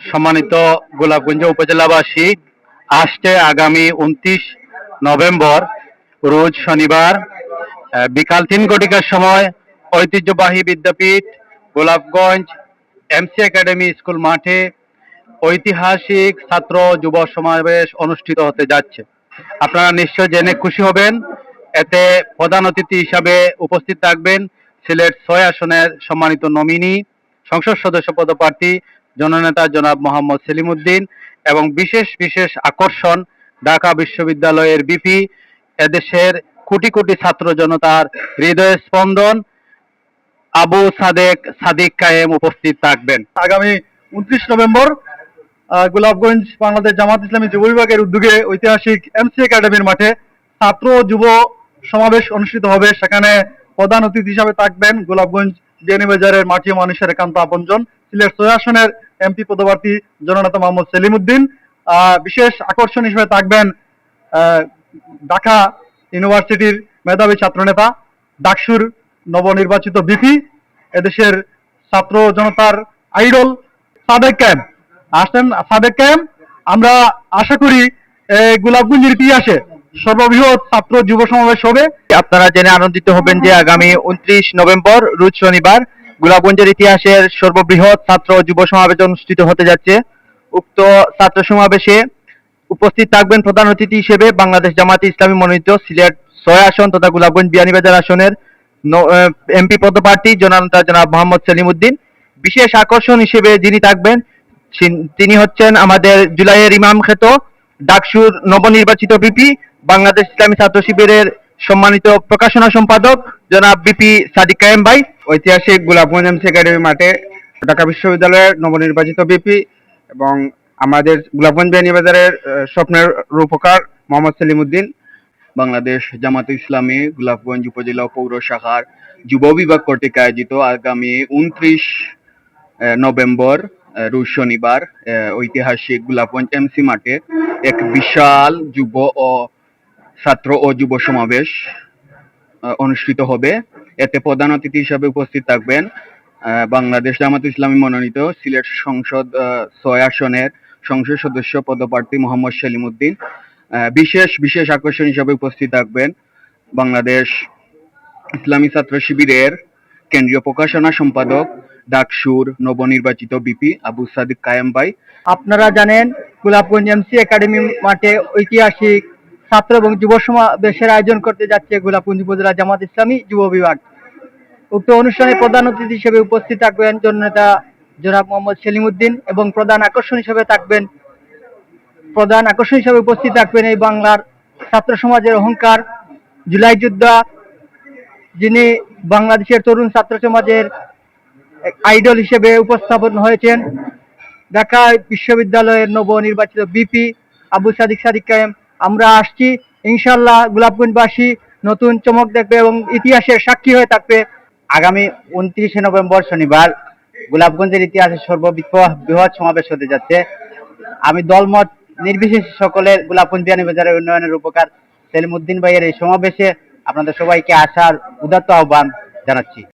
সম্মানিত গোলাপগঞ্জ উপজেলাবাসী, আসছে আগামী 29 নভেম্বর রোজ শনিবার বিকাল 3 ঘটিকার সময় ঐতিহ্যবাহী বিদ্যাপীঠ গোলাপগঞ্জ এমসি একাডেমি স্কুল মাঠে ঐতিহাসিক ছাত্র যুব সমাবেশ অনুষ্ঠিত হতে যাচ্ছে। আপনারা নিশ্চয় জেনে খুশি হবেন। এতে প্রধান অতিথি হিসাবে উপস্থিত থাকবেন সিলেট 6 আসনের সম্মানিত নমিনি সংসদ সদস্য পদপ্রার্থী জননেতা জনাব মোহাম্মদ সেলিম উদ্দিন এবং বিশেষ বিশেষ আকর্ষণ ঢাকা বিশ্ববিদ্যালয়ের বিপি, এদেশের কোটি কোটি ছাত্র জনতার হৃদয় স্পন্দন আবু সাদিক কায়েম উপস্থিত থাকবেন। আগামী 29 নভেম্বর গোলাপগঞ্জ বাংলাদেশ জামাত ইসলামী যুব বিভাগের উদ্যোগে ঐতিহাসিক এমসি একাডেমির মাঠে ছাত্র যুব সমাবেশ অনুষ্ঠিত হবে। সেখানে প্রধান অতিথি হিসাবে থাকবেন গোলাপগঞ্জ বিয়ানীবাজারের মাটি মানুষের একান্ত আপনজন সিলেট 6 আসনের এমপি পদপ্রার্থী জননেতা মোহাম্মদ সেলিম উদ্দিন। বিশেষ আকর্ষণ হিসেবে থাকবেন ঢাকা ইউনিভার্সিটির মেধাবী ছাত্রনেতা ডাকসুর নবনির্বাচিত বিপি, এদেশের ছাত্র জনতার আইডল সাদেক কায়েম আসছেন। সাদেক কায়েম, আমরা আশা করি গোলাপগঞ্জের ইতিহাসে সর্ববৃহৎ ছাত্র যুব সমাবেশ হবে। আপনারা জেনে আনন্দিত হবেন যে আগামী 29 নভেম্বর রোজ শনিবার গোলাপগঞ্জের ইতিহাসের সর্ববৃহৎ ছাত্র যুব সমাবেশ অনুষ্ঠিত হতে যাচ্ছে। উক্ত ছাত্র সমাবেশে উপস্থিত থাকবেন প্রধান অতিথি হিসেবে বাংলাদেশ জামাতে ইসলামী মনোনীত সিলেট 6 আসন তথা গোলাপগঞ্জ বিয়ানীবাজার আসনের এমপি পদপ্রার্থী জনাব মোহাম্মদ সেলিম উদ্দিন। বিশেষ আকর্ষণ হিসেবে যিনি থাকবেন তিনি হচ্ছেন আমাদের জুলাইয়ের ইমাম খ্যাত ডাকসুর নবনির্বাচিত বিপি, বাংলাদেশ ইসলামী ছাত্র শিবিরের সম্মানিত প্রকাশনা সম্পাদক জনাব বিপি সাদিক কায়েম ভাই। ঐতিহাসিক গোলাপগঞ্জ এমসি একাডেমি মাঠে ঢাকা বিশ্ববিদ্যালয়ের নবনির্বাচিত বিপি এবং আমাদের গোলাপগঞ্জ বিয়ানীবাজারের স্বপ্নের রূপকার মোহাম্মদ সেলিম উদ্দিন। বাংলাদেশ জামাতে ইসলামী গোলাপগঞ্জ উপজেলা পৌর শাখার যুব বিভাগ কর্তৃক আয়োজিত আগামী 29 নভেম্বর রোজ শনিবার ঐতিহাসিক গোলাপগঞ্জ এমসি মাঠে এক বিশাল যুব ও ছাত্র ও যুব সমাবেশ অনুষ্ঠিত হবে। এতে প্রধান অতিথি হিসাবে উপস্থিত থাকবেন বাংলাদেশ জামাত ইসলামী মনোনীত সিলেট সংসদ 6 আসনের সংসদ সদস্য পদপ্রার্থী মোহাম্মদ সেলিম উদ্দিন। বিশেষ বিশেষ আকর্ষণ হিসাবে উপস্থিত থাকবেন বাংলাদেশ ইসলামী ছাত্র শিবিরের কেন্দ্রীয় প্রকাশনা সম্পাদক ডাকসুর নবনির্বাচিত বিপি আবু সাদিক কায়েম ভাই। আপনারা জানেন গোলাপগঞ্জ এমসি একাডেমি মাঠে ঐতিহাসিক ছাত্র এবং যুব সমাবেশের আয়োজন করতে যাচ্ছে গোলাপগঞ্জ উপজেলা জামাত ইসলামী যুব বিভাগ। উক্ত অনুষ্ঠানে প্রধান অতিথি হিসেবে উপস্থিত থাকবেন জননেতা জনাব মোহাম্মদ সেলিম উদ্দিন এবং প্রধান আকর্ষণ হিসেবে উপস্থিত থাকবেন এই বাংলার ছাত্র সমাজের অহংকার, জুলাই যোদ্ধা, যিনি বাংলাদেশের তরুণ ছাত্র সমাজের আইডল হিসেবে উপস্থাপন হয়েছেন, ঢাকা বিশ্ববিদ্যালয়ের নবনির্বাচিত বিপি আবু সাদিক কায়েম। আমরা আসছি, ইনশাল্লাহ গোলাপগঞ্জবাসী নতুন চমক দেখবে এবং ইতিহাসের সাক্ষী হয়ে থাকবে। আগামী 29 নভেম্বর শনিবার গোলাপগঞ্জের ইতিহাসে সর্ববৃহৎ সমাবেশ হতে যাচ্ছে। আমি দলমত নির্বিশেষে সকলের গোলাপগঞ্জ বিয়ানীবাজারের উন্নয়নের উপকার সেলিম উদ্দিন ভাইয়ের এই সমাবেশে আপনাদের সবাইকে আসার উদাত্ত আহ্বান জানাচ্ছি।